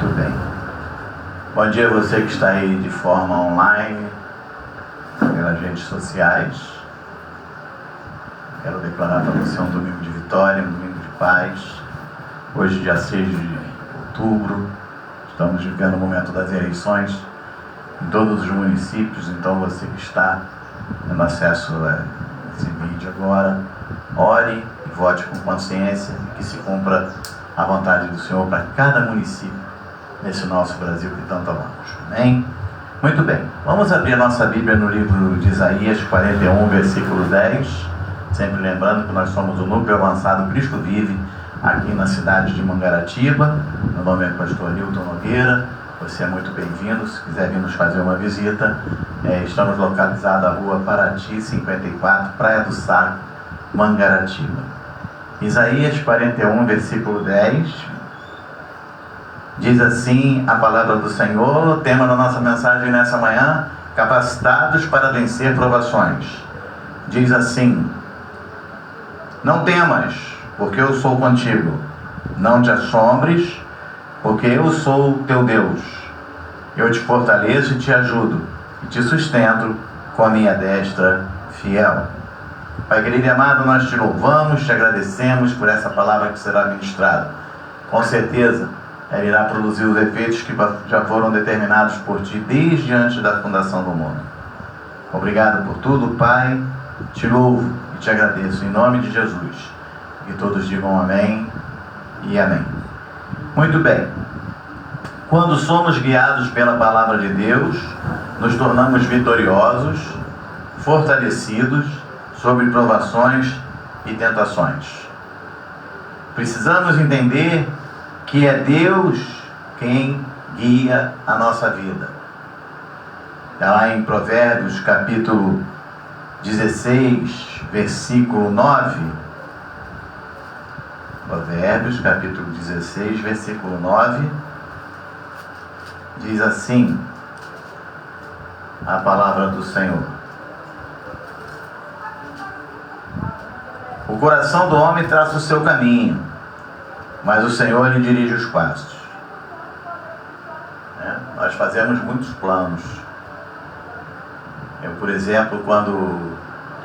Muito bem. Bom dia a você que está aí de forma online, pelas redes sociais. Quero declarar para você um domingo de vitória, um domingo de paz. Hoje, dia 6 de outubro, estamos vivendo o momento das eleições em todos os municípios. Então, você que está tendo acesso a esse vídeo agora, ore e vote com consciência, que se cumpra a vontade do Senhor para cada município nesse nosso Brasil que tanto amamos. Amém? Muito bem, vamos abrir a nossa Bíblia no livro de Isaías 41, versículo 10. Sempre lembrando que nós somos o Núcleo Avançado Cristo Vive, aqui na cidade de Mangaratiba. Meu nome é pastor Nilton Nogueira. Você é muito bem-vindo. Se quiser vir nos fazer uma visita, estamos localizados na rua Paraty 54, Praia do Saco, Mangaratiba. Isaías 41, versículo 10, diz assim a palavra do Senhor. O tema da nossa mensagem nessa manhã: capacitados para vencer provações. Diz assim: não temas, porque eu sou contigo. Não te assombres, porque eu sou teu Deus. Eu te fortaleço e te ajudo, e te sustento com a minha destra fiel. Pai querido e amado, nós te louvamos, te agradecemos por essa palavra que será ministrada. Com certeza, ela irá produzir os efeitos que já foram determinados por ti desde antes da fundação do mundo. Obrigado por tudo, Pai. Te louvo e te agradeço em nome de Jesus. E todos digam amém e amém. Muito bem. Quando somos guiados pela palavra de Deus, nos tornamos vitoriosos, fortalecidos sobre provações e tentações. Precisamos entender que é Deus quem guia a nossa vida. Está lá em Provérbios capítulo 16, versículo 9. Provérbios capítulo 16, versículo 9. Diz assim a palavra do Senhor: o coração do homem traça o seu caminho, mas o Senhor lhe dirige os passos. Nós fazemos muitos planos. Eu, por exemplo, quando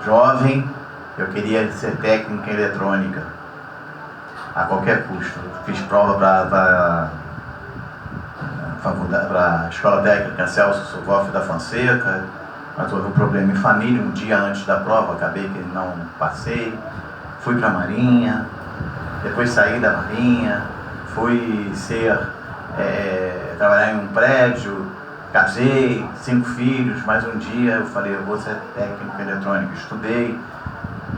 jovem, eu queria ser técnico em eletrônica, a qualquer custo. Fiz prova para a Escola Técnica Celso Sokoff da Fonseca, mas houve um problema em família. Um dia antes da prova, acabei que não passei. Fui para a Marinha, depois saí da Marinha, fui trabalhar em um prédio, casei, 5 filhos, mas um dia eu falei, eu vou ser técnico em eletrônica. Estudei,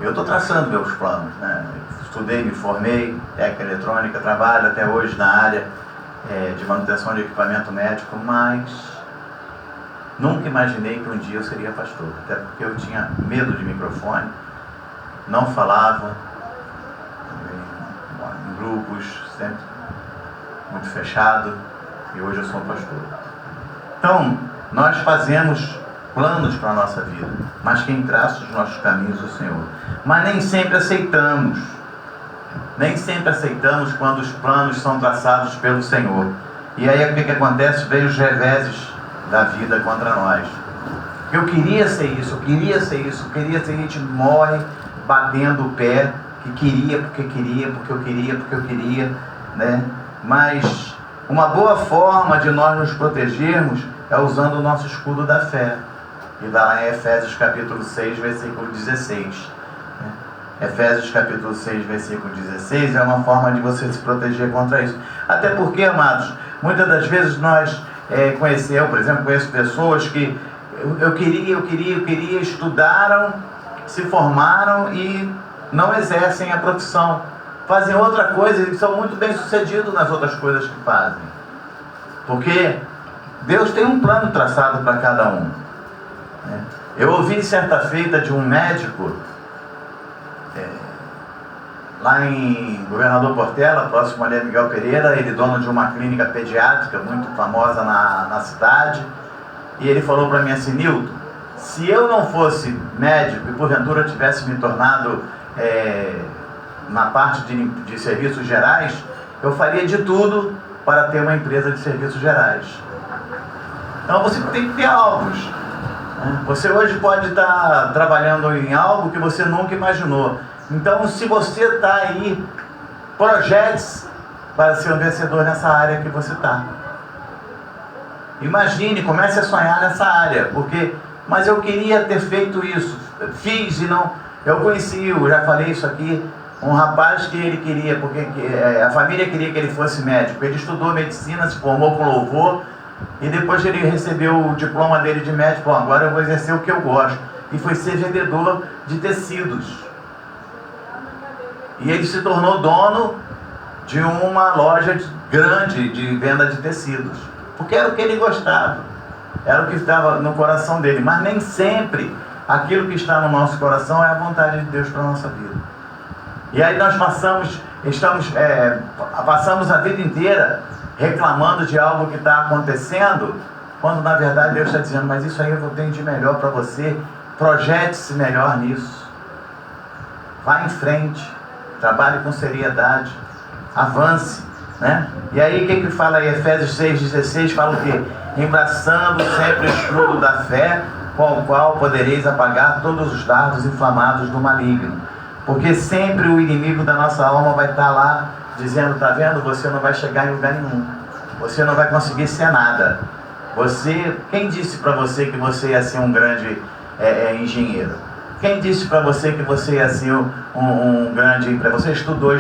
eu estou traçando meus planos, né? Estudei, me formei, técnico em eletrônica, trabalho até hoje na área de manutenção de equipamento médico, mas nunca imaginei que um dia eu seria pastor, até porque eu tinha medo de microfone. Não falava em grupos, sempre muito fechado, e hoje eu sou pastor. Então, nós fazemos planos para a nossa vida, mas quem traça os nossos caminhos é o Senhor. Mas nem sempre aceitamos quando os planos são traçados pelo Senhor. E aí o que acontece? Vem os reveses da vida contra nós. Eu queria ser isso, a gente morre batendo o pé, que queria, porque eu queria, né? Mas uma boa forma de nós nos protegermos é usando o nosso escudo da fé. E dá lá em Efésios capítulo 6, versículo 16. Efésios capítulo 6, versículo 16 é uma forma de você se proteger contra isso. Até porque, amados, muitas das vezes nós eu, por exemplo, conheço pessoas que eu queria, estudaram, se formaram e não exercem a profissão. Fazem outra coisa e são muito bem sucedidos nas outras coisas que fazem. Porque Deus tem um plano traçado para cada um. Eu ouvi certa feita de um médico, lá em Governador Portela, próximo ali a Miguel Pereira, ele dono de uma clínica pediátrica muito famosa na cidade, e ele falou para mim assim: Nilton, se eu não fosse médico e porventura tivesse me tornado na parte de serviços gerais, eu faria de tudo para ter uma empresa de serviços gerais. Então você tem que ter alvos. Você hoje pode estar trabalhando em algo que você nunca imaginou. Então, se você está aí, projete-se para ser um vencedor nessa área que você está. Imagine, comece a sonhar nessa área, mas eu queria ter feito isso, fiz e não. Eu conheci, eu já falei isso aqui, um rapaz que ele queria, porque a família queria que ele fosse médico. Ele estudou medicina, se formou com louvor, e depois ele recebeu o diploma dele de médico. Bom, agora eu vou exercer o que eu gosto. E foi ser vendedor de tecidos. E ele se tornou dono de uma loja grande de venda de tecidos. Porque era o que ele gostava. Era o que estava no coração dele. Mas nem sempre aquilo que está no nosso coração é a vontade de Deus para a nossa vida. E aí nós passamos a vida inteira reclamando de algo que está acontecendo, quando na verdade Deus está dizendo, mas isso aí eu tenho de melhor para você, projete-se melhor nisso, vá em frente, trabalhe com seriedade, avance, né? E aí o que fala aí, Efésios 6,16, fala o quê? Embraçando sempre o escudo da fé, com o qual podereis apagar todos os dardos inflamados do maligno, porque sempre o inimigo da nossa alma vai estar lá, dizendo, tá vendo? Você não vai chegar em lugar nenhum. Você não vai conseguir ser nada. Quem disse para você que você ia ser um grande engenheiro? Quem disse para você que você ia ser um grande empresário? Você estudou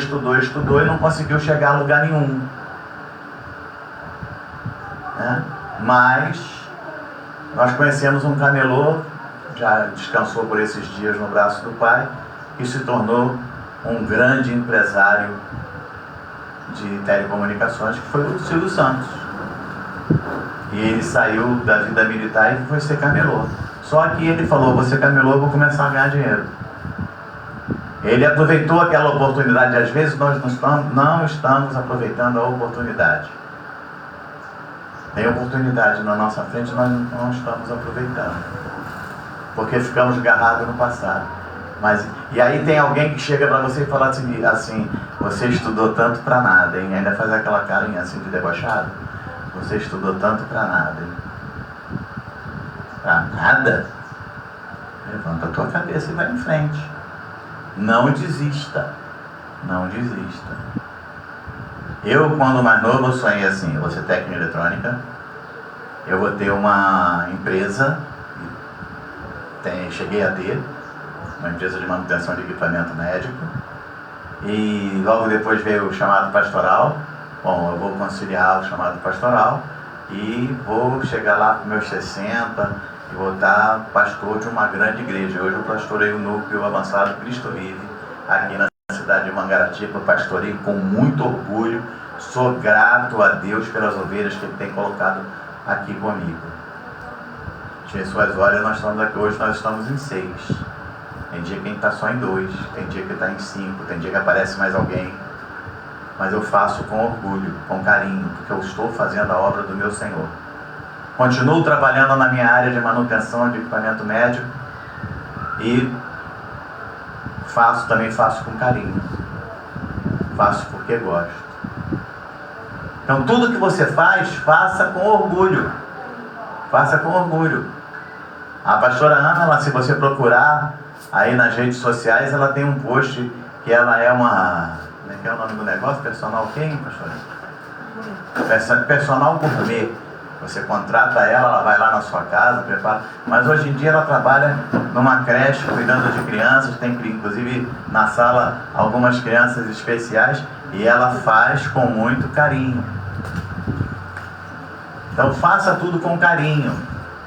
e não conseguiu chegar a lugar nenhum. Mas nós conhecemos um camelô, já descansou por esses dias no braço do Pai, que se tornou um grande empresário de telecomunicações, que foi o Silvio Santos. E ele saiu da vida militar e foi ser camelô. Só que ele falou, vou ser camelô, vou começar a ganhar dinheiro. Ele aproveitou aquela oportunidade. Às vezes nós não estamos aproveitando a oportunidade. Tem oportunidade na nossa frente, nós não estamos aproveitando. Porque ficamos agarrados no passado. E aí tem alguém que chega para você e fala assim, você estudou tanto para nada, hein? Ainda faz aquela carinha assim de debochado. Você estudou tanto para nada, hein? Para nada? Levanta a tua cabeça e vai em frente. Não desista. Não desista. Eu, quando mais novo, eu sonhei assim, eu vou ser técnico em eletrônica, eu vou ter uma empresa, cheguei a ter, uma empresa de manutenção de equipamento médico, e logo depois veio o chamado pastoral. Bom, eu vou conciliar o chamado pastoral e vou chegar lá com meus 60 e vou estar pastor de uma grande igreja. Hoje eu pastorei o núcleo avançado Cristo Vive, aqui na cidade de Mangaratiba. Eu pastorei com muito orgulho, sou grato a Deus pelas ovelhas que Ele tem colocado aqui comigo. Jesus, olha, nós estamos aqui hoje, nós estamos em 6. Tem dia que a gente está só em 2, tem dia que está em 5, tem dia que aparece mais alguém. Mas eu faço com orgulho, com carinho, porque eu estou fazendo a obra do meu Senhor. Continuo trabalhando na minha área de manutenção de equipamento médico e também faço com carinho. Faço porque gosto. Então tudo que você faz, faça com orgulho. Faça com orgulho. A pastora Ana, se você procurar aí nas redes sociais, ela tem um post que ela é uma... Como é que é o nome do negócio? Personal quem, pastora? Personal gourmet. Você contrata ela vai lá na sua casa, prepara. Mas hoje em dia ela trabalha numa creche, cuidando de crianças. Tem inclusive na sala algumas crianças especiais. E ela faz com muito carinho. Então faça tudo com carinho.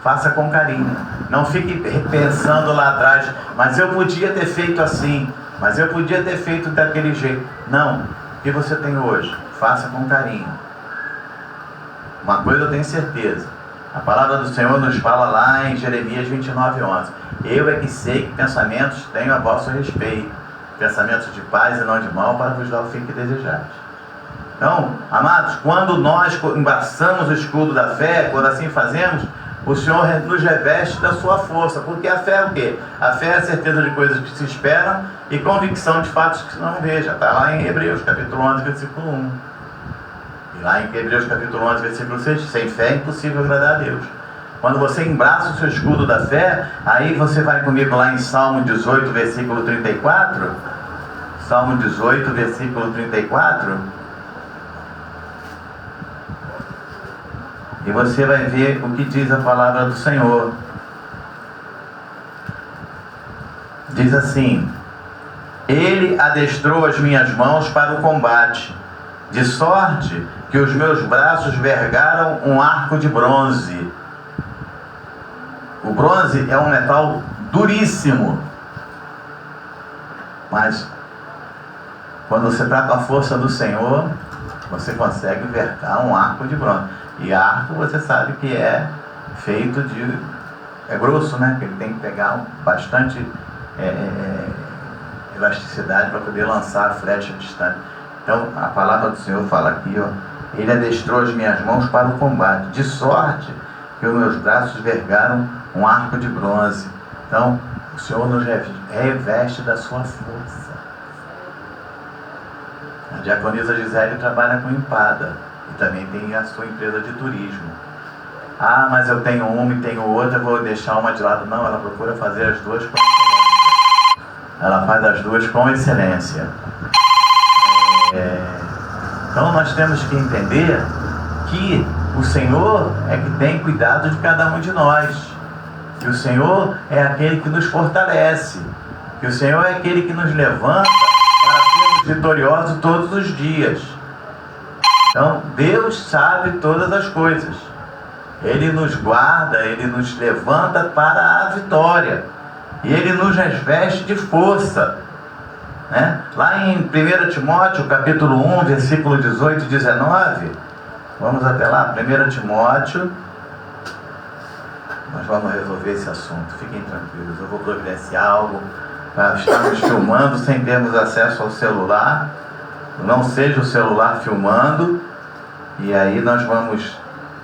Faça com carinho. Não fique pensando lá atrás, mas eu podia ter feito assim, mas eu podia ter feito daquele jeito. Não. O que você tem hoje? Faça com carinho. Uma coisa eu tenho certeza. A palavra do Senhor nos fala lá em Jeremias 29:11. Eu é que sei que pensamentos tenho a vosso respeito. Pensamentos de paz e não de mal, para vos dar o fim que desejais. Então, amados, quando nós embraçamos o escudo da fé, quando assim fazemos, o Senhor nos reveste da sua força. Porque a fé é o quê? A fé é a certeza de coisas que se esperam e convicção de fatos que se não vejam. Está lá em Hebreus, capítulo 11, versículo 1. E Lá em Hebreus capítulo 11, versículo 6, sem fé é impossível agradar a Deus. Quando você embraça o seu escudo da fé, aí você vai comigo lá em Salmo 18, versículo 34. Salmo 18, versículo 34. E você vai ver o que diz a palavra do Senhor. Diz assim: Ele adestrou as minhas mãos para o combate, de sorte que os meus braços vergaram um arco de bronze. O bronze é um metal duríssimo, mas quando você está com a força do Senhor, você consegue vergar um arco de bronze. E arco você sabe que é feito de... é grosso, né? Porque ele tem que pegar bastante elasticidade para poder lançar a flecha distante. Então a palavra do Senhor fala aqui, ó, Ele adestrou as minhas mãos para o combate, de sorte que os meus braços vergaram um arco de bronze. Então o Senhor nos reveste da sua força. A diaconisa Gisele trabalha com empada e também tem a sua empresa de turismo. Ah, mas eu tenho uma e tenho outra, eu vou deixar uma de lado. Não, ela procura fazer as duas com excelência. Ela faz as duas com excelência. Então nós temos que entender que o Senhor é que tem cuidado de cada um de nós. Que o Senhor é aquele que nos fortalece. Que o Senhor é aquele que nos levanta para sermos vitoriosos todos os dias. Então Deus sabe todas as coisas. Ele nos guarda, Ele nos levanta para a vitória. E Ele nos reveste de força, né? Lá em 1 Timóteo, capítulo 1, versículo 18 e 19. Vamos até lá, 1 Timóteo. Nós vamos resolver esse assunto, fiquem tranquilos. Eu vou providenciar algo para estarmos filmando sem termos acesso ao celular. Não seja o celular filmando. E aí nós vamos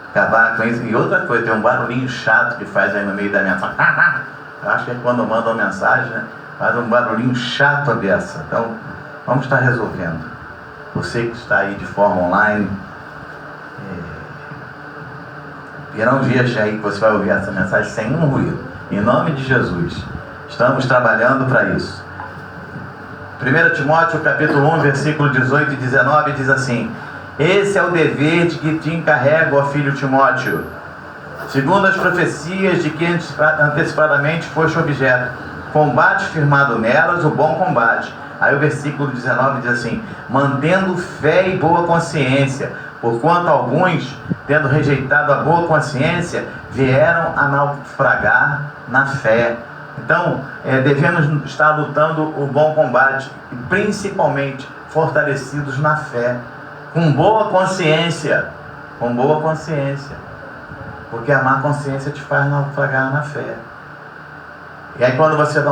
acabar com isso. E outra coisa, tem um barulhinho chato que faz aí no meio da mensagem. Eu acho que é quando manda uma mensagem, né? Faz um barulhinho chato a beça. Então, vamos estar resolvendo. Você que está aí de forma online, virão dias aí que você vai ouvir essa mensagem sem um ruído. Em nome de Jesus. Estamos trabalhando para isso. 1 Timóteo, capítulo 1, versículo 18 e 19, diz assim: Esse é o dever de que te encarrego, ó filho Timóteo, segundo as profecias de que antecipadamente foste objeto. Combate firmado nelas o bom combate. Aí o versículo 19 diz assim: mantendo fé e boa consciência, porquanto alguns, tendo rejeitado a boa consciência, vieram a naufragar na fé. Então, devemos estar lutando o bom combate, e principalmente fortalecidos na fé, com boa consciência, porque a má consciência te faz naufragar na fé. E aí quando você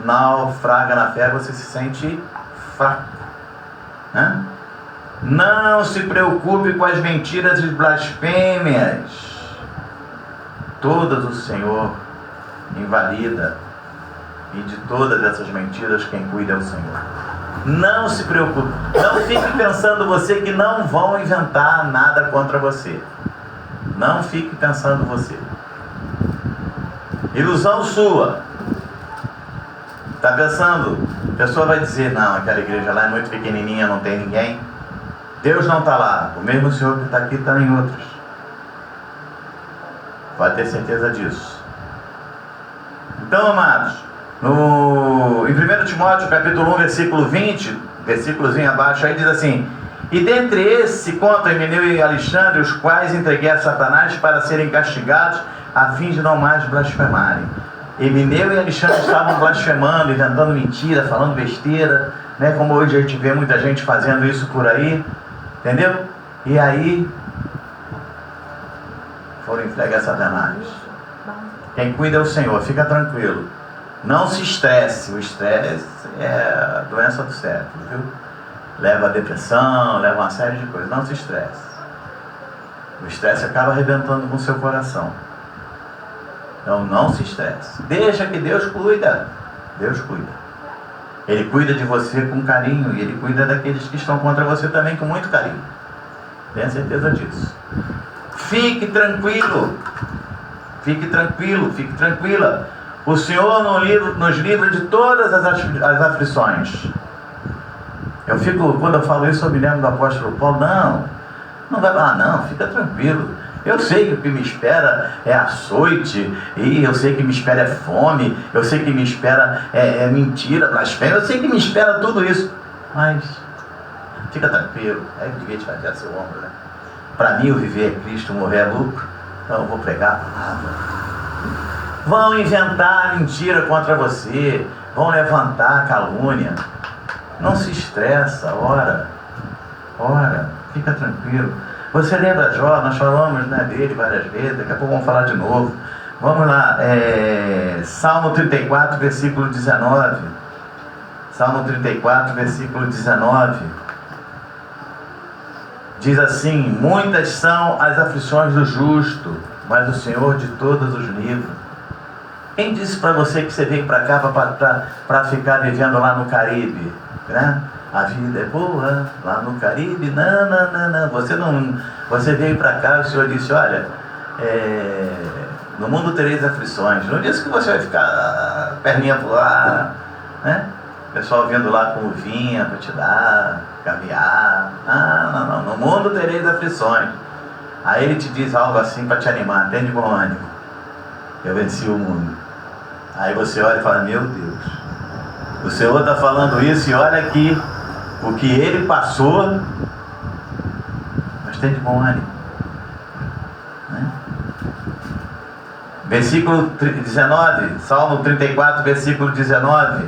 naufraga na fé, você se sente fraco, né? Não se preocupe com as mentiras e blasfêmias. Todas o Senhor invalida. E de todas essas mentiras quem cuida é o Senhor. Não se preocupe. Não fique pensando você que não vão inventar nada contra você. Não fique pensando você. Ilusão sua. Está pensando? A pessoa vai dizer: não, aquela igreja lá é muito pequenininha, não tem ninguém. Deus não está lá. O mesmo Senhor que está aqui está em outros. Pode ter certeza disso. Então, amados, em 1 Timóteo, capítulo 1, versículo 20, versículozinho abaixo, aí diz assim: e dentre esses se contam Emineu e Alexandre, os quais entreguei a Satanás para serem castigados, a fim de não mais blasfemarem. Emineu e Alexandre estavam blasfemando, inventando mentira, falando besteira, né? Como hoje a gente vê muita gente fazendo isso por aí, entendeu? E aí foram entregues a Satanás. Quem cuida é o Senhor, fica tranquilo. Não se estresse. O estresse é a doença do século, viu? Leva a depressão, leva uma série de coisas. Não se estresse. O estresse acaba arrebentando com o seu coração. Então não se estresse. Deixa que Deus cuida. Deus cuida. Ele cuida de você com carinho. E Ele cuida daqueles que estão contra você também com muito carinho. Tenha certeza disso. Fique tranquilo. Fique tranquilo, fique tranquila. O Senhor nos livra de todas as aflições. Quando eu falo isso, eu me lembro do apóstolo Paulo. Não vai lá, não, fica tranquilo. Eu sei que o que me espera é açoite, e eu sei que me espera é fome, eu sei que me espera é mentira, blasfêmia, eu sei que me espera tudo isso. Mas fica tranquilo. Aí ninguém te vai dar seu ombro, né? Para mim, o viver é Cristo, morrer é lucro. Então eu vou pregar a palavra. Vão inventar mentira contra você, vão levantar calúnia. Não se estressa, ora, fica tranquilo. Você lembra Jó? Nós falamos, né, dele várias vezes, daqui a pouco vamos falar de novo. Vamos lá, Salmo 34, versículo 19. Salmo 34, versículo 19. Diz assim: muitas são as aflições do justo, mas o Senhor de todas os livra. Quem disse para você que você veio para cá para ficar vivendo lá no Caribe, né? A vida é boa lá no Caribe. Não. Você veio para cá, o Senhor disse: olha, no mundo tereis aflições. Não disse que você vai ficar perninha pro ar, né? O pessoal vindo lá com uvinha para te dar, caviar. Não. No mundo tereis aflições. Aí ele te diz algo assim para te animar: tem de bom ânimo, eu venci o mundo. Aí você olha e fala: meu Deus, o Senhor está falando isso, e olha aqui o que ele passou, mas tem de bom ânimo, né? Versículo 19, Salmo 34, versículo 19: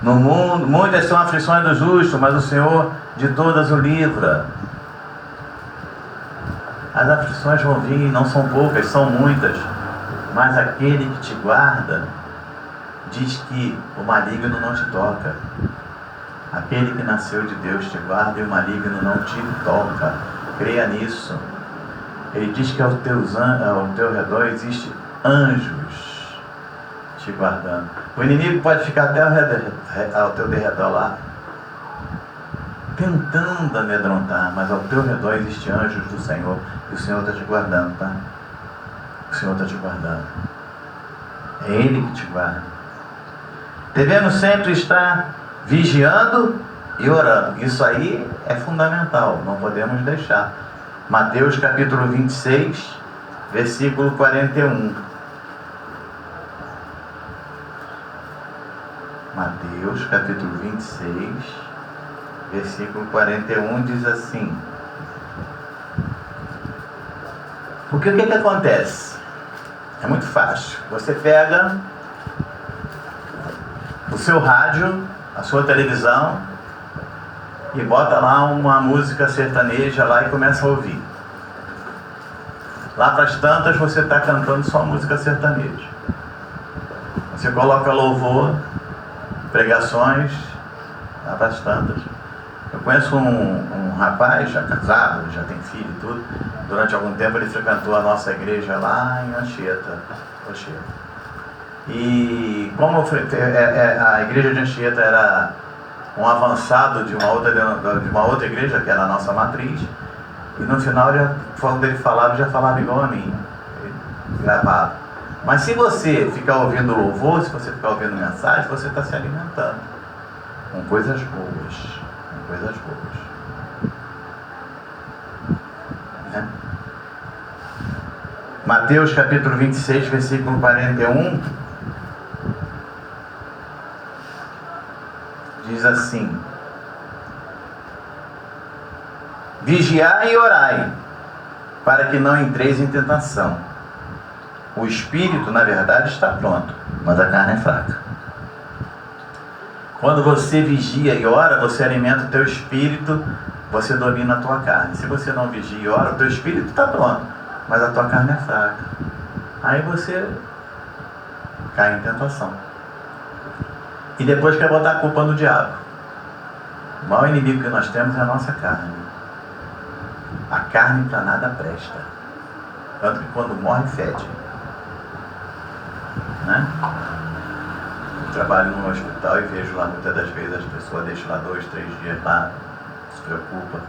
no mundo, muitas são aflições do justo, mas o Senhor de todas o livra. As aflições vão vir, não são poucas, são muitas, mas aquele que te guarda, diz que o maligno não te toca. Aquele que nasceu de Deus te guarda, e o maligno não te toca. Creia nisso. Ele diz que ao teu redor existe anjos te guardando. O inimigo pode ficar até ao teu derredor lá, tentando amedrontar, mas ao teu redor existem anjos do Senhor, e o Senhor está te guardando, tá? O Senhor está te guardando. É Ele que te guarda. Devemos sempre estar vigiando e orando. Isso aí é fundamental, não podemos deixar. Mateus capítulo 26, versículo 41. Mateus capítulo 26, versículo 41 diz assim: porque o que acontece? É muito fácil. Você pega o seu rádio, a sua televisão, e bota lá uma música sertaneja lá e começa a ouvir. Lá para as tantas você está cantando só música sertaneja. Você coloca louvor, pregações, lá para as tantas. Eu conheço um rapaz, já casado, já tem filho e tudo. Durante algum tempo ele frequentou a nossa igreja lá em Anchieta. E como a igreja de Anchieta era um avançado de uma outra igreja, que era a nossa matriz, e no final, quando ele falava, já falava igual a mim, gravado. Mas se você ficar ouvindo louvor, se você ficar ouvindo mensagem, você está se alimentando com coisas boas. Né? Mateus capítulo 26, versículo 41 diz assim: vigiai e orai, para que não entreis em tentação. O espírito, na verdade, está pronto, mas a carne é fraca. Quando você vigia e ora, você alimenta o teu espírito, você domina a tua carne. Se você não vigia e ora, o teu espírito está pronto, mas a tua carne é fraca. Aí você cai em tentação. E depois quer botar a culpa no diabo. O maior inimigo que nós temos é a nossa carne. A carne para nada presta. Tanto que quando morre, fede. Né? Eu trabalho num hospital e vejo lá muitas das vezes as pessoas deixam lá 2, 3 dias lá, se preocupa.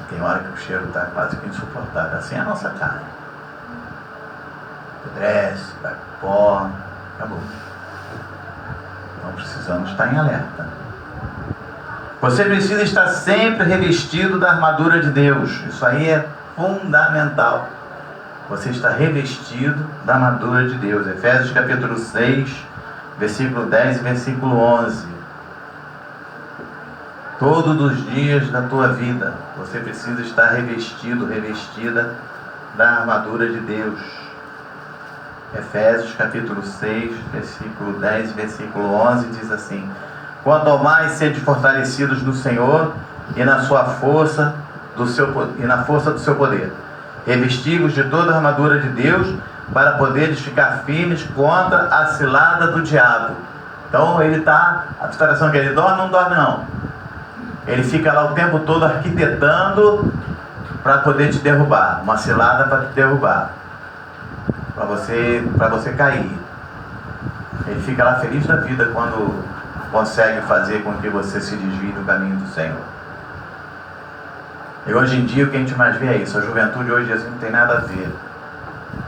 Tem hora que o cheiro está quase que insuportável. Assim é a nossa carne. Apodrece, vai pro pó, acabou. Então precisamos estar em alerta. Você precisa estar sempre revestido da armadura de Deus. Isso aí é fundamental. Você está revestido da armadura de Deus. Efésios capítulo 6, versículo 10 e versículo 11. Todos os dias da tua vida, você precisa estar revestido, revestida da armadura de Deus. Efésios capítulo 6, versículo 10 e versículo 11 diz assim: quanto ao mais sede fortalecidos no Senhor e na sua força do seu poder, revestivos de toda a armadura de Deus, para poderes ficar firmes contra a cilada do diabo. Então ele está, a situação que ele dorme, não dorme não. Ele fica lá o tempo todo arquitetando para poder te derrubar, uma cilada para te derrubar, para você cair. Ele fica lá feliz da vida quando consegue fazer com que você se desvie do caminho do Senhor. E hoje em dia o que a gente mais vê é isso. A juventude hoje assim, não tem nada a ver.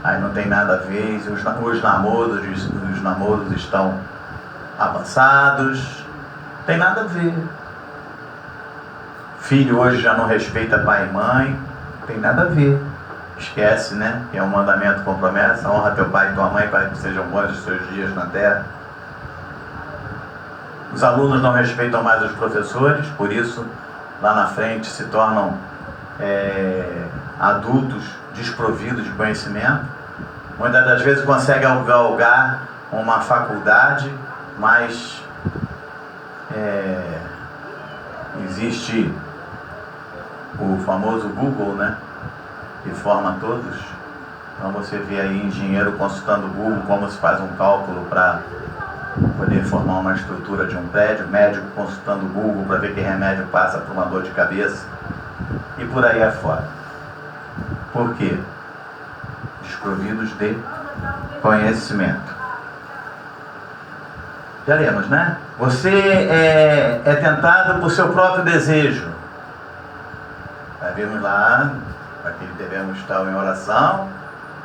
Aí não tem nada a ver. Os namoros estão avançados. Não tem nada a ver. Filho hoje já não respeita pai e mãe. Não tem nada a ver. Esquece, né? Que é um mandamento com promessa. Honra teu pai e tua mãe para que sejam bons os seus dias na terra. Os alunos não respeitam mais os professores. Por isso, lá na frente se tornam adultos desprovidos de conhecimento. Muitas das vezes conseguem galgar uma faculdade, mas existe o famoso Google, né, que forma todos. Então você vê aí engenheiro consultando o Google como se faz um cálculo para poder formar uma estrutura de um prédio, médico consultando o Google para ver que remédio passa por uma dor de cabeça, e por aí afora. Por quê? Desprovidos de conhecimento. Já lemos, né? Você é tentado por seu próprio desejo. Vai vermos lá, para que devemos estar em oração,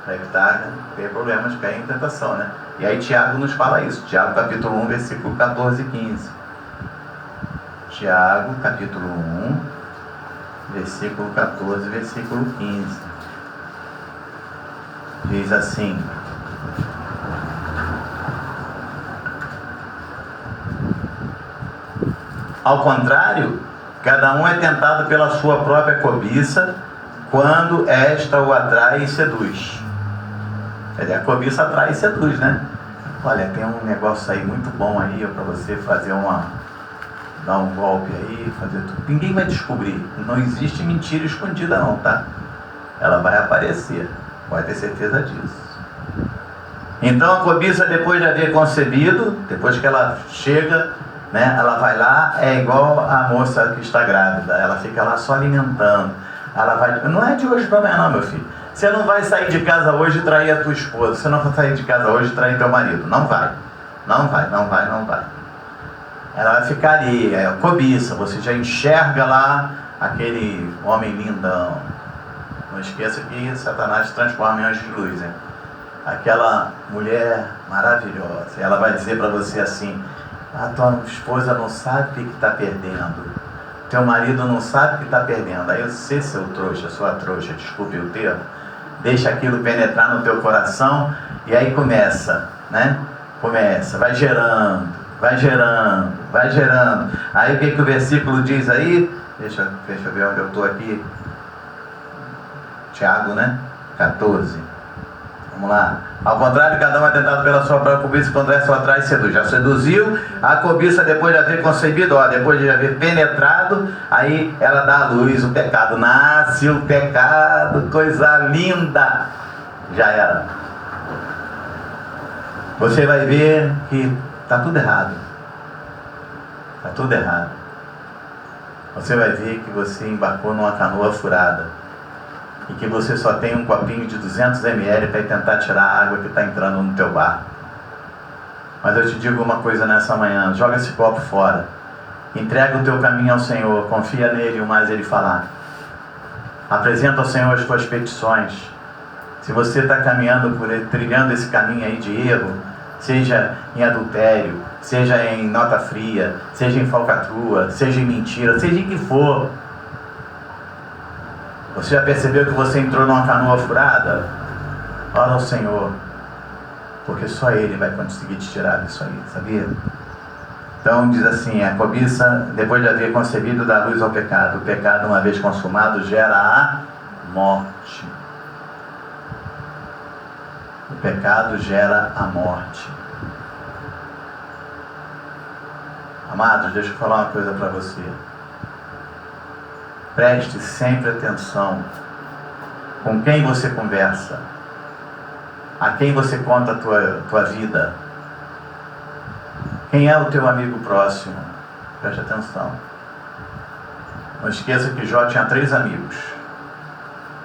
para evitar ter problemas de cair em tentação, né? E aí Tiago nos fala isso. Tiago capítulo 1, versículo 14 e 15. Tiago capítulo 1, versículo 14 e versículo 15. Diz assim: ao contrário, cada um é tentado pela sua própria cobiça, quando esta o atrai e seduz. Quer dizer, a cobiça atrai e seduz, né? Olha, tem um negócio aí muito bom aí para você fazer dar um golpe aí, fazer tudo. Ninguém vai descobrir. Não existe mentira escondida não, tá? Ela vai aparecer. Pode ter certeza disso. Então a cobiça, depois de haver concebido, depois que ela chega, né, ela vai lá, é igual a moça que está grávida. Ela fica lá só alimentando. Ela vai... Não é de hoje para amanhã não, meu filho. Você não vai sair de casa hoje e trair a tua esposa. Você não vai sair de casa hoje e trair teu marido. Não vai. Não vai, não vai, não vai. Ela vai ficar ali, é cobiça. Você já enxerga lá aquele homem lindão. Não esqueça que Satanás se transforma em anjo de luz, hein? Aquela mulher maravilhosa. Ela vai dizer para você assim: a tua esposa não sabe o que está perdendo. Teu marido não sabe o que está perdendo. Aí você, seu trouxa, sua trouxa, desculpe o termo, deixa aquilo penetrar no teu coração e aí começa, né? Começa, vai gerando, vai gerando, vai gerando. Aí o que o versículo diz aí? Deixa eu ver onde eu estou aqui. Tiago, né? 14. Vamos lá. Ao contrário, cada um é tentado pela sua própria cobiça, quando essa o atrai e seduz. Já seduziu a cobiça depois de haver concebido, depois de haver penetrado, aí ela dá à luz o pecado. Nasce o pecado, coisa linda. Já era. Você vai ver que está tudo errado. Está tudo errado. Você vai ver que você embarcou numa canoa furada. E que você só tem um copinho de 200 ml para tentar tirar a água que está entrando no teu barco. Mas eu te digo uma coisa nessa manhã: joga esse copo fora, entrega o teu caminho ao Senhor, confia nele, o mais ele falar. Apresenta ao Senhor as tuas petições. Se você está caminhando trilhando esse caminho aí de erro, seja em adultério, seja em nota fria, seja em falcatrua, seja em mentira, seja em que for, você já percebeu que você entrou numa canoa furada? Ora ao Senhor, porque só Ele vai conseguir te tirar disso aí, sabia? Então diz assim: a cobiça, depois de haver concebido, dá luz ao pecado. O pecado, uma vez consumado, gera a morte. O pecado gera a morte. Amados, deixa eu falar uma coisa para você. Preste sempre atenção com quem você conversa, a quem você conta a tua vida. Quem é o teu amigo próximo? Preste atenção. Não esqueça que Jó tinha 3 amigos.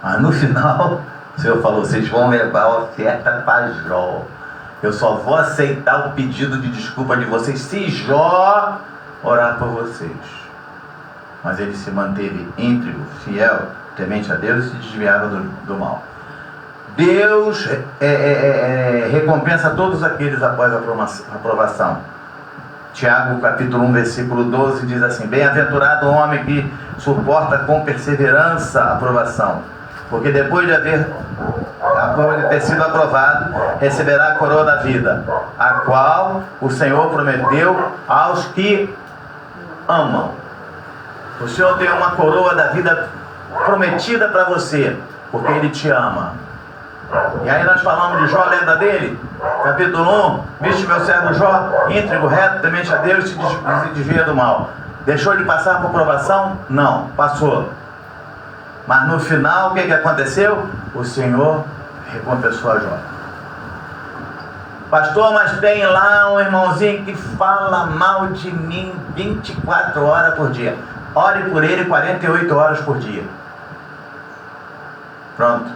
Mas no final, o Senhor falou: vocês vão levar a oferta para Jó. Eu só vou aceitar o pedido de desculpa de vocês se Jó orar por vocês. Mas ele se manteve íntegro, fiel, temente a Deus e se desviava do mal. Deus recompensa todos aqueles após a aprovação. Tiago capítulo 1, versículo 12 diz assim: bem-aventurado o homem que suporta com perseverança a aprovação, porque depois de ter sido aprovado, receberá a coroa da vida, a qual o Senhor prometeu aos que amam. O Senhor tem uma coroa da vida prometida para você, porque Ele te ama. E aí nós falamos de Jó, lembra dele? Capítulo 1, viste meu servo Jó, íntegro, reto, temente a Deus e se desvia do mal. Deixou de passar por provação? Não, passou. Mas no final, o que aconteceu? O Senhor recompensou a Jó. Pastor, mas tem lá um irmãozinho que fala mal de mim 24 horas por dia. Ore por ele 48 horas por dia. Pronto.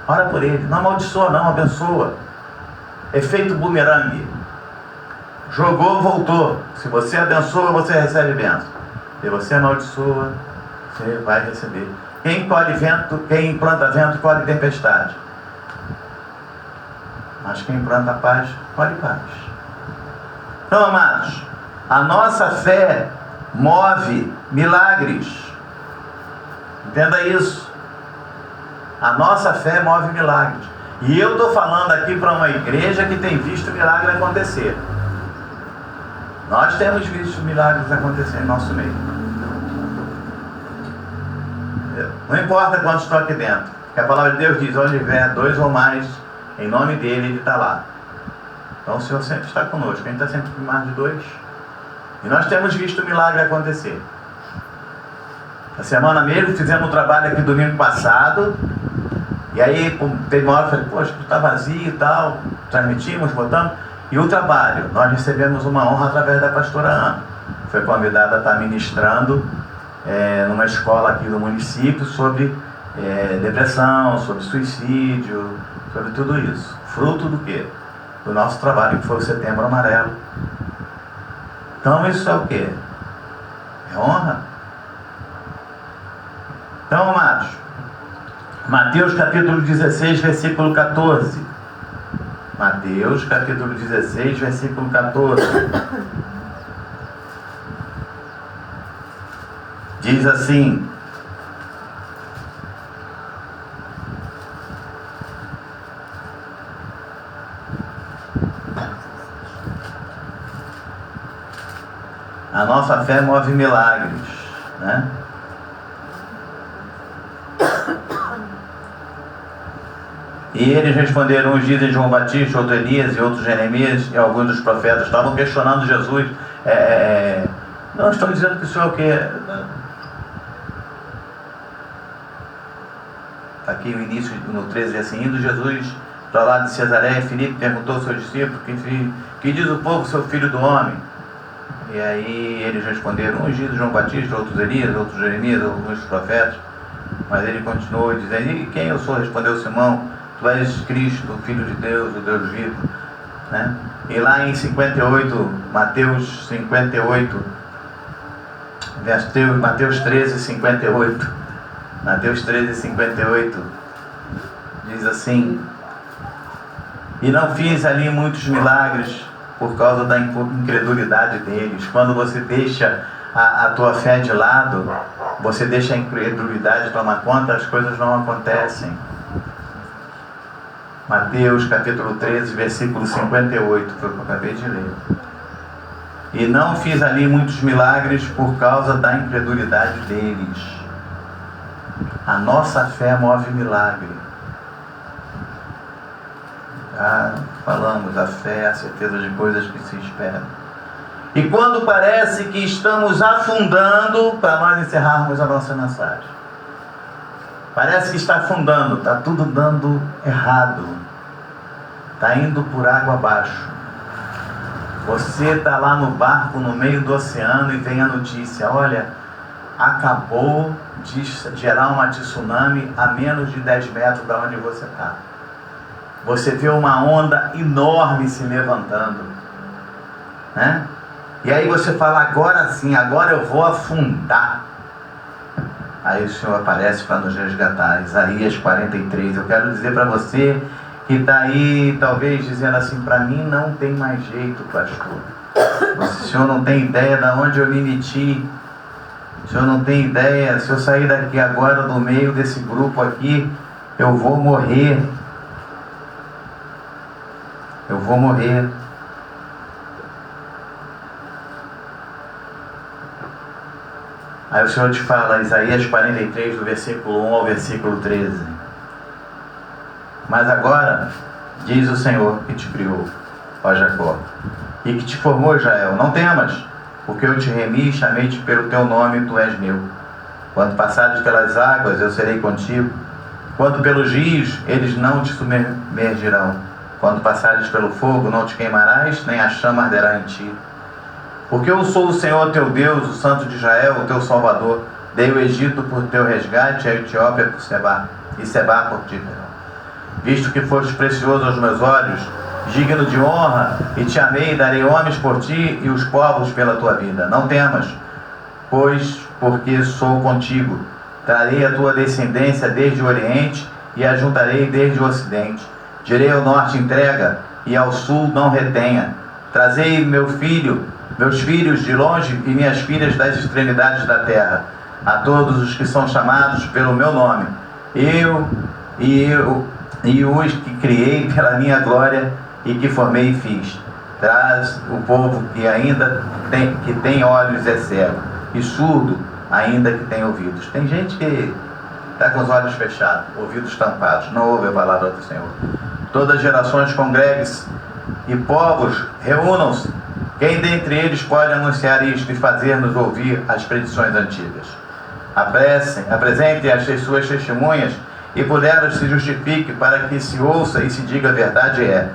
Ora por ele. Não amaldiçoa, não, abençoa. Efeito bumerangue. Jogou, voltou. Se você abençoa, você recebe bênção. Se você amaldiçoa, você vai receber. Quem colhe vento, quem planta vento, colhe tempestade. Mas quem planta paz, colhe paz. Então, amados, a nossa fé move milagres. Entenda isso. A nossa fé move milagres. E eu estou falando aqui para uma igreja que tem visto milagres acontecer. Nós temos visto milagres acontecer em nosso meio. Não importa quantos estão aqui dentro, porque a palavra de Deus diz: onde houver 2 ou mais, em nome dele, ele está lá. Então o Senhor sempre está conosco. A gente está sempre com mais de 2. E nós temos visto milagre acontecer. Na semana mesmo fizemos um trabalho aqui domingo passado. E aí teve uma hora que eu falei: poxa, está vazio e tal. Transmitimos, botamos. E o trabalho, nós recebemos uma honra através da pastora Ana. Foi convidada a estar ministrando numa escola aqui do município sobre depressão, sobre suicídio, sobre tudo isso. Fruto do quê? Do nosso trabalho, que foi o Setembro Amarelo. Então isso é o quê? É honra. Então, amados, Mateus capítulo 16, versículo 14. Mateus capítulo 16, versículo 14. Diz assim: a nossa fé move milagres, né? E eles responderam: uns dizem João Batista, outros Elias e outros Jeremias e alguns dos profetas. Estavam questionando Jesus. Não estão dizendo que o Senhor quer. Aqui o início, no 13, assim: indo Jesus para lá de Cesaré, Filipe perguntou aos seus discípulos: que diz o povo, seu filho do homem? E aí eles responderam: uns dizem João Batista, outros Elias, outros Jeremias, alguns profetas. Mas ele continuou dizendo: e quem eu sou? Respondeu Simão: tu és Cristo, o Filho de Deus, o Deus vivo, né? E lá em 58, Mateus 58, Mateus 13, 58, Mateus 13:58 diz assim: e não fiz ali muitos milagres por causa da incredulidade deles. Quando você deixa a tua fé de lado, você deixa a incredulidade tomar conta, as coisas não acontecem. Mateus capítulo 13, versículo 58, foi o que eu acabei de ler. E não fiz ali muitos milagres por causa da incredulidade deles. A nossa fé move milagre. Já falamos, a fé é a certeza de coisas que se esperam. E quando parece que estamos afundando, para nós encerrarmos a nossa mensagem, parece que está afundando, está tudo dando errado, está indo por água abaixo. Você está lá no barco, no meio do oceano, e vem a notícia: olha, acabou de gerar uma tsunami a menos de 10 metros da onde você está. Você vê uma onda enorme se levantando, né? E aí você fala: agora sim, agora eu vou afundar. Aí o Senhor aparece para nos resgatar. Isaías 43. Eu quero dizer para você que está aí talvez dizendo assim: para mim não tem mais jeito, pastor. O senhor não tem ideia de onde eu me meti. O senhor não tem ideia, se eu sair daqui agora do meio desse grupo aqui, eu vou morrer. Eu vou morrer. Aí o Senhor te fala, Isaías 43, do versículo 1 ao versículo 13. Mas agora, diz o Senhor que te criou, ó Jacó, e que te formou, Israel: não temas, porque eu te remi e chamei-te pelo teu nome, e tu és meu. Quando passares pelas águas, eu serei contigo. Quando pelos rios, eles não te submergirão. Quando passares pelo fogo, não te queimarás, nem a chama arderá em ti. Porque eu sou o Senhor teu Deus, o Santo de Israel, o teu Salvador. Dei o Egito por teu resgate, a Etiópia por Sebá, e Sebá por ti. Visto que foste precioso aos meus olhos, digno de honra, e te amei, darei homens por ti e os povos pela tua vida. Não temas, pois porque sou contigo. Trarei a tua descendência desde o Oriente e a juntarei desde o Ocidente. Direi ao norte: entrega, e ao sul: não retenha. Trazei meus filhos de longe e minhas filhas das extremidades da terra, a todos os que são chamados pelo meu nome. Eu e os que criei pela minha glória e que formei e fiz. Traz o povo que ainda tem olhos é cego, e surdo ainda que tem ouvidos. Tem gente que está com os olhos fechados, ouvidos tampados, não ouve a palavra do Senhor. Todas as gerações congreguem-se e povos reúnam-se. Quem dentre eles pode anunciar isto e fazer-nos ouvir as predições antigas? Apresentem as suas testemunhas, e por elas se justifique, para que se ouça e se diga a verdade é: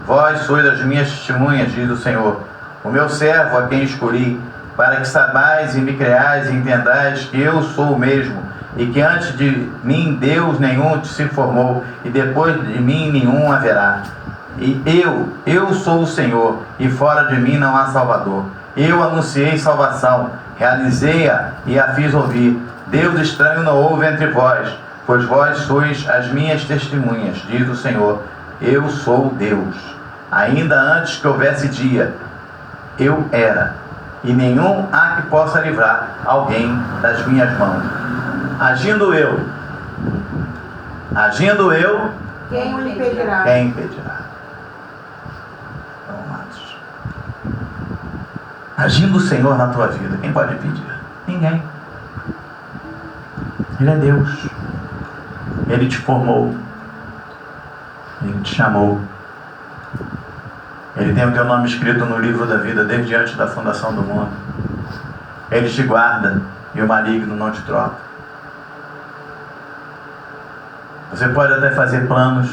vós sois as minhas testemunhas, diz o Senhor, o meu servo a quem escolhi, para que saibais e me creais e entendais que eu sou o mesmo, e que antes de mim Deus nenhum se formou, e depois de mim nenhum haverá. E eu sou o Senhor, e fora de mim não há Salvador. Eu anunciei salvação, realizei-a e a fiz ouvir. Deus estranho não houve entre vós, pois vós sois as minhas testemunhas, diz o Senhor. Eu sou Deus. Ainda antes que houvesse dia, eu era, e nenhum há que possa livrar alguém das minhas mãos. Agindo eu, quem o impedirá? Quem impedirá? Então, amados, agindo o Senhor na tua vida, quem pode impedir? Ninguém. Ele é Deus. Ele te formou. Ele te chamou. Ele tem o teu nome escrito no livro da vida desde antes da fundação do mundo. Ele te guarda e o maligno não te troca. Você pode até fazer planos,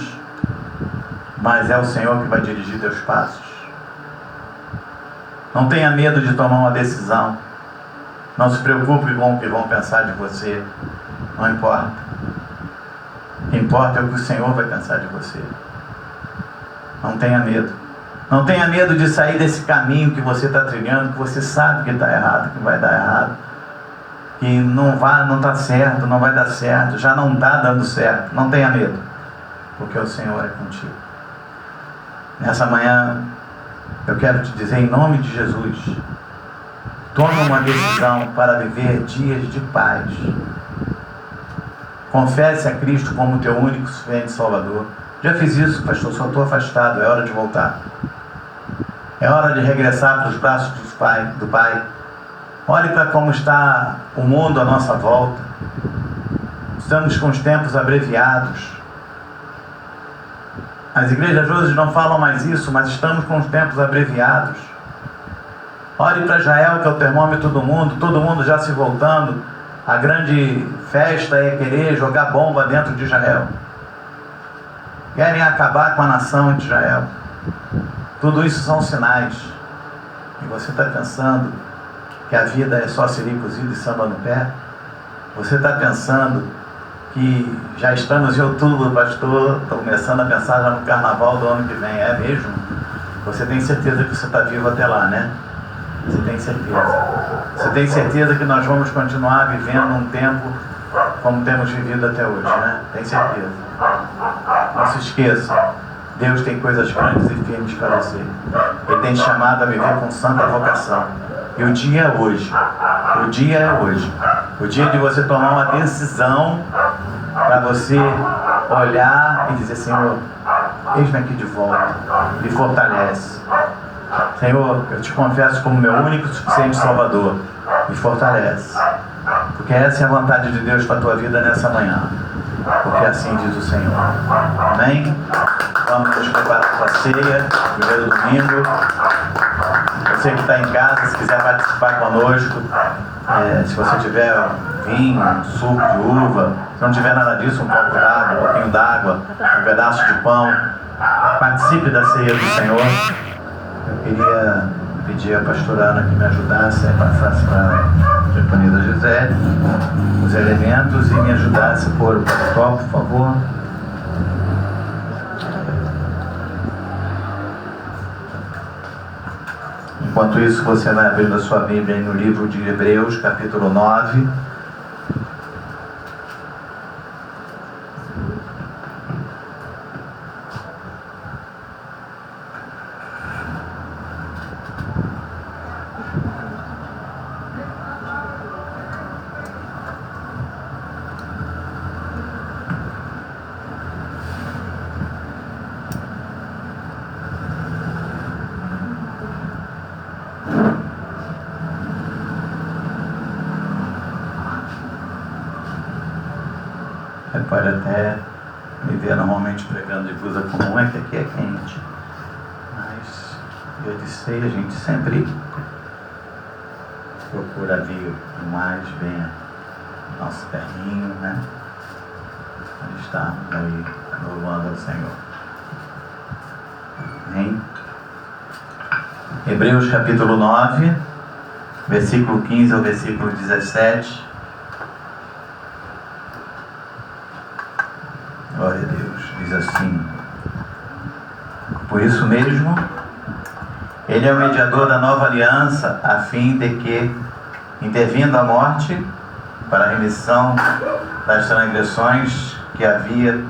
mas é o Senhor que vai dirigir teus passos. Não tenha medo de tomar uma decisão. Não se preocupe com o que vão pensar de você. Não importa. O que importa é o que o Senhor vai pensar de você. Não tenha medo. Não tenha medo de sair desse caminho que você está trilhando, que você sabe que está errado, que vai dar errado, que não está certo, não vai dar certo, já não está dando certo, não tenha medo, porque o Senhor é contigo. Nessa manhã, eu quero te dizer em nome de Jesus, toma uma decisão para viver dias de paz. Confesse a Cristo como teu único e suficiente Salvador. Já fiz isso, pastor, só estou afastado, é hora de voltar. É hora de regressar para os braços do Pai. Olhe para como está o mundo à nossa volta. Estamos com os tempos abreviados. As igrejas hoje não falam mais isso, mas estamos com os tempos abreviados. Olhe para Israel, que é o termômetro do mundo, todo mundo já se voltando. A grande festa é querer jogar bomba dentro de Israel. Querem acabar com a nação de Israel. Tudo isso são sinais. E você está pensando que a vida é só siri cozido e samba no pé? Você está pensando que já estamos em outubro, pastor, estou começando a pensar já no carnaval do ano que vem? É mesmo? Você tem certeza que você está vivo até lá, né? Você tem certeza? Você tem certeza que nós vamos continuar vivendo um tempo como temos vivido até hoje, né? Tem certeza? Não se esqueça, Deus tem coisas grandes e firmes para você. Ele tem te chamado a viver com santa vocação. E o dia é hoje. O dia é hoje. O dia de você tomar uma decisão para você olhar e dizer: Senhor, eis-me aqui de volta. Me fortalece. Senhor, eu te confesso como meu único e suficiente Salvador. Me fortalece. Porque essa é a vontade de Deus para a tua vida nessa manhã. Porque assim diz o Senhor. Amém? Vamos nos preparar para a ceia, primeiro domingo. Você que está em casa, se quiser participar conosco, se você tiver vinho, suco de uva, se não tiver nada disso, um copo d'água, um pouquinho d'água, um pedaço de pão, participe da ceia do Senhor. Eu queria pedir à pastora Ana que me ajudasse a passar para a diaconisa Gisele os elementos e me ajudasse a pôr o paletó, por favor. Enquanto isso, você vai abrindo a sua Bíblia no livro de Hebreus, capítulo 9. Você pode até me ver normalmente pregando de blusa comum, é que aqui é quente. Mas dia de ceia a gente sempre procura ali o mais bem nosso terrinho, né? Onde estamos aí louvando ao Senhor. Amém? Hebreus capítulo 9, versículo 15 ao versículo 17. Glória a Deus, diz assim: por isso mesmo, Ele é o mediador da nova aliança, a fim de que, intervindo a morte, para a remissão das transgressões que havia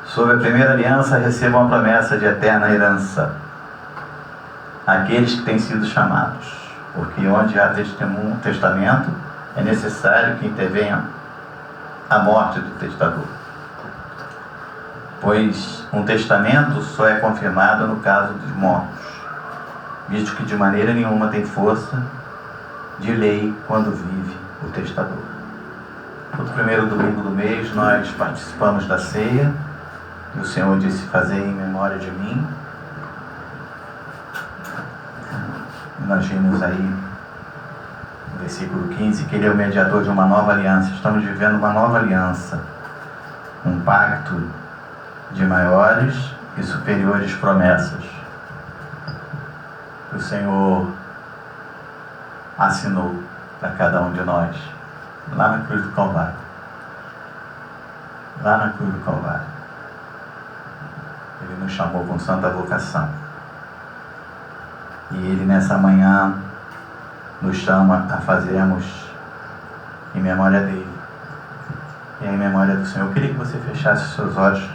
sob a primeira aliança, recebam a promessa de eterna herança aqueles que têm sido chamados, porque onde há testamento, é necessário que intervenha a morte do testador. Pois um testamento só é confirmado no caso dos mortos, visto que de maneira nenhuma tem força de lei quando vive o testador. No primeiro domingo do mês nós participamos da ceia, e o Senhor disse: fazei em memória de mim. Nós vimos aí no versículo 15 que Ele é o mediador de uma nova aliança. Estamos vivendo uma nova aliança, um pacto de maiores e superiores promessas que o Senhor assinou para cada um de nós lá na cruz do Calvário. Lá na cruz do Calvário Ele nos chamou com santa vocação, e Ele nessa manhã nos chama a fazermos em memória dele e em memória do Senhor. Eu queria que você fechasse os seus olhos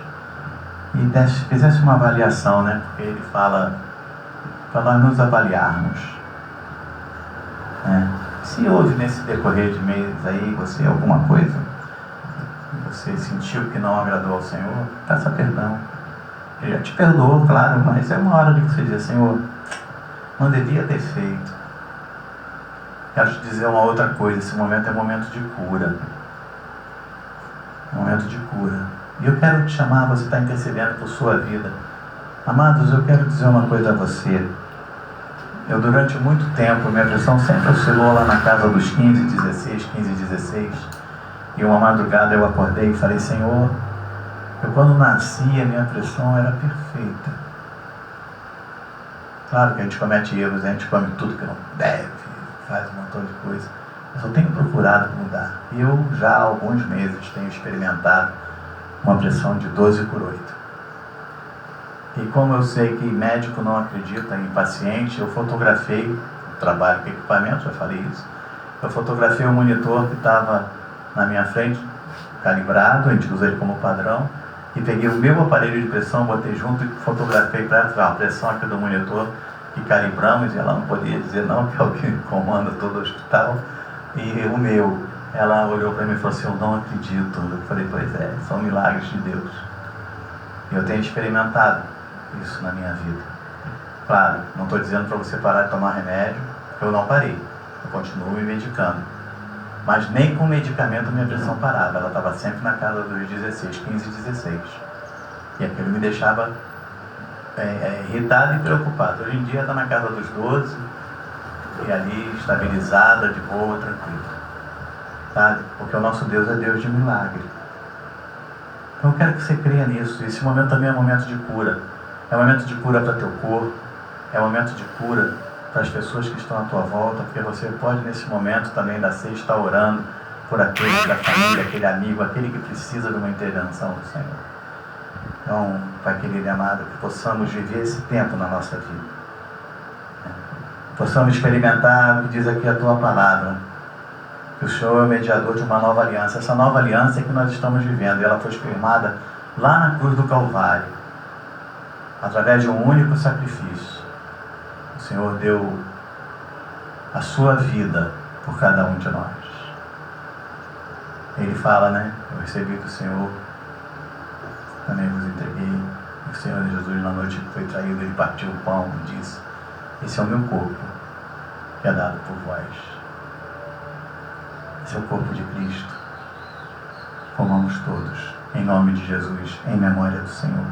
e fizesse uma avaliação, né? Porque ele fala para nós nos avaliarmos, né? Se houve nesse decorrer de mês aí você alguma coisa, você sentiu que não agradou ao Senhor, peça perdão. Ele já te perdoou, claro, mas é uma hora de você dizer: Senhor, não devia ter feito. Quero te dizer uma outra coisa: esse momento é momento de cura. Momento de cura. E eu quero te chamar, você está intercedendo por sua vida. Amados, eu quero dizer uma coisa a você. Eu, durante muito tempo, minha pressão sempre oscilou lá na casa dos 15, 16. E uma madrugada eu acordei e falei: Senhor, eu quando nasci a minha pressão era perfeita. Claro que a gente comete erros, a gente come tudo que não deve, faz um montão de coisa. Mas eu tenho procurado mudar. E eu já há alguns meses tenho experimentado uma pressão de 12/8. E como eu sei que médico não acredita em paciente, eu fotografei, eu trabalho com equipamento, já falei isso, eu fotografei o monitor que estava na minha frente, calibrado, a gente usa ele como padrão, e peguei o meu aparelho de pressão, botei junto e fotografei para ela, a pressão aqui do monitor, que calibramos, e ela não podia dizer não, que é o que comanda todo o hospital, e o meu, ela olhou para mim e falou assim: eu não acredito. Eu falei: pois é, são milagres de Deus. E eu tenho experimentado isso na minha vida. Claro, não estou dizendo para você parar de tomar remédio, eu não parei, eu continuo me medicando. Mas nem com medicamento a minha pressão parava, ela estava sempre na casa dos 16. E aquilo me deixava irritado e preocupado. Hoje em dia está na casa dos 12, e ali estabilizada, de boa, tranquila. Sabe? Porque o nosso Deus é Deus de milagre. Então eu quero que você creia nisso. Esse momento também é um momento de cura. É um momento de cura para teu corpo, é um momento de cura para as pessoas que estão à tua volta, porque você pode nesse momento também da ceia estar orando por aquele da família, aquele amigo, aquele que precisa de uma intervenção do Senhor. Então, Pai querido e amado, que possamos viver esse tempo na nossa vida. Possamos experimentar o que diz aqui a tua palavra, que o Senhor é o mediador de uma nova aliança. Essa nova aliança é que nós estamos vivendo, e ela foi firmada lá na cruz do Calvário, através de um único sacrifício. O Senhor deu a sua vida por cada um de nós. Ele fala, né? Eu recebi do Senhor, também vos entreguei. O Senhor Jesus, na noite que foi traído, ele partiu o pão e disse: esse é o meu corpo, que é dado por vós. Esse é o corpo de Cristo. Comamos todos, em nome de Jesus, em memória do Senhor.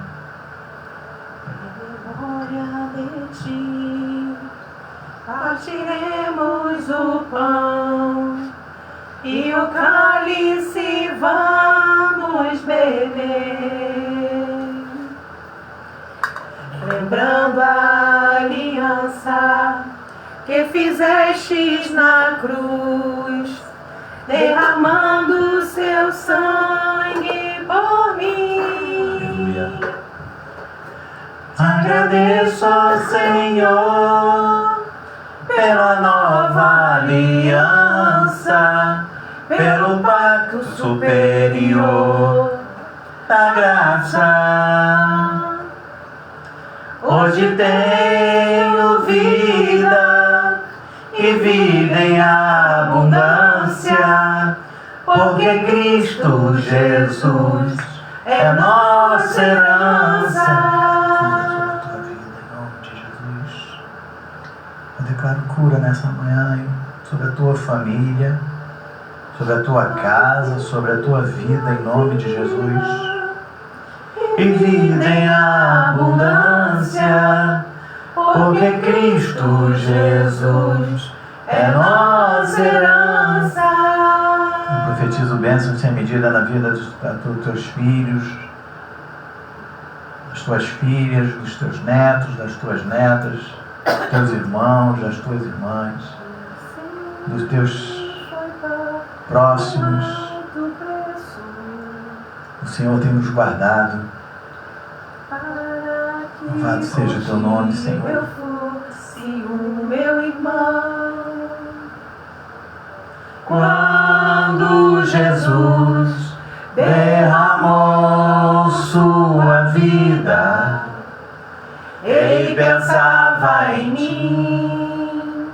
Glória de ti, partiremos o pão e o cálice vamos beber, lembrando a aliança que fizestes na cruz, derramando seu sangue por mim. Aleluia. Agradeço ao Senhor pela nova aliança, pelo pacto superior da graça. Hoje tenho vida e vida em abundância, porque Cristo Jesus é nossa herança. Eu declaro cura nessa manhã sobre a tua família, sobre a tua casa, sobre a tua vida, em nome de Jesus. E vida em abundância, porque Cristo Jesus é nossa herança. Eu profetizo bênçãos sem medida na vida dos teus filhos, das tuas filhas, dos teus netos, das tuas netas, dos teus irmãos, das tuas irmãs, dos teus próximos. O Senhor tem nos guardado. Louvado seja o teu nome, Senhor. Eu fosse o meu irmão, quando Jesus derramou sua vida. Ele pensava em mim,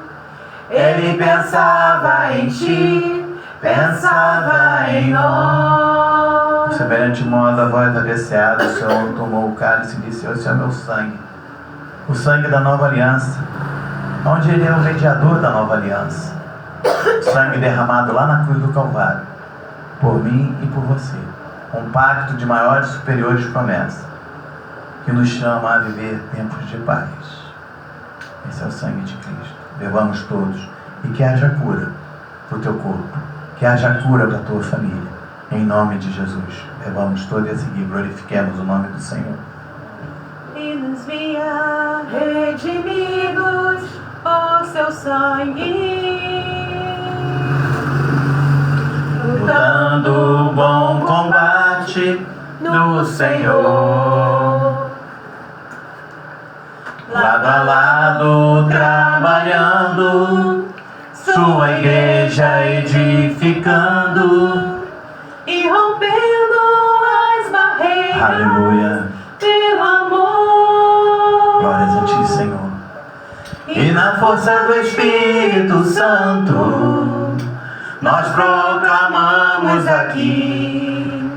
ele pensava em ti, pensava em nós. De semelhante modo, a voz avesseada, o Senhor tomou o cálice e disse: esse é o meu sangue, o sangue da nova aliança, onde ele é o mediador da nova aliança. Sangue derramado lá na cruz do Calvário, por mim e por você. Um pacto de maiores e superiores promessas, que nos chama a viver tempos de paz. Esse é o sangue de Cristo. Bebamos todos. E que haja cura para o teu corpo, que haja cura para a tua família. Em nome de Jesus. Bebamos todos e a seguir glorifiquemos o nome do Senhor. E nos via redimidos por seu sangue, lutando o bom combate no Senhor, lado a lado trabalhando, sua igreja edificando e rompendo as barreiras. Aleluia. Pelo amor. Glórias a ti, Senhor. E na força do Espírito Santo, nós proclamamos aqui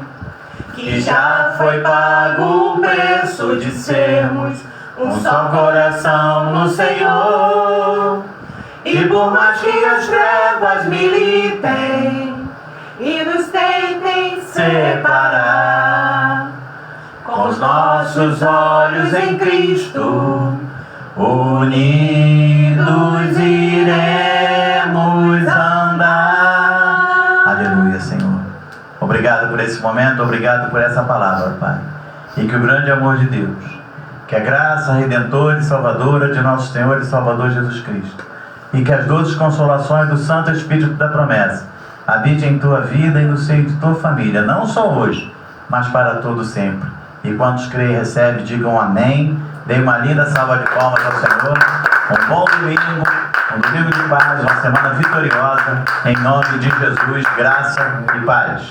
que já foi pago o preço de sermos um só coração no Senhor. E por mais que as trevas militem e nos tentem separar, com os nossos olhos em Cristo, unidos iremos andar. Aleluia, Senhor. Obrigado por esse momento, obrigado por essa palavra, Pai. E que o grande amor de Deus, que a graça redentora e salvadora de nosso Senhor e Salvador Jesus Cristo, e que as doces consolações do Santo Espírito da promessa habite em tua vida e no seio de tua família, não só hoje, mas para todo sempre. E quantos creem e recebem, digam amém. Dê uma linda salva de palmas ao Senhor. Um bom domingo, um domingo de paz, uma semana vitoriosa, em nome de Jesus, graça e paz.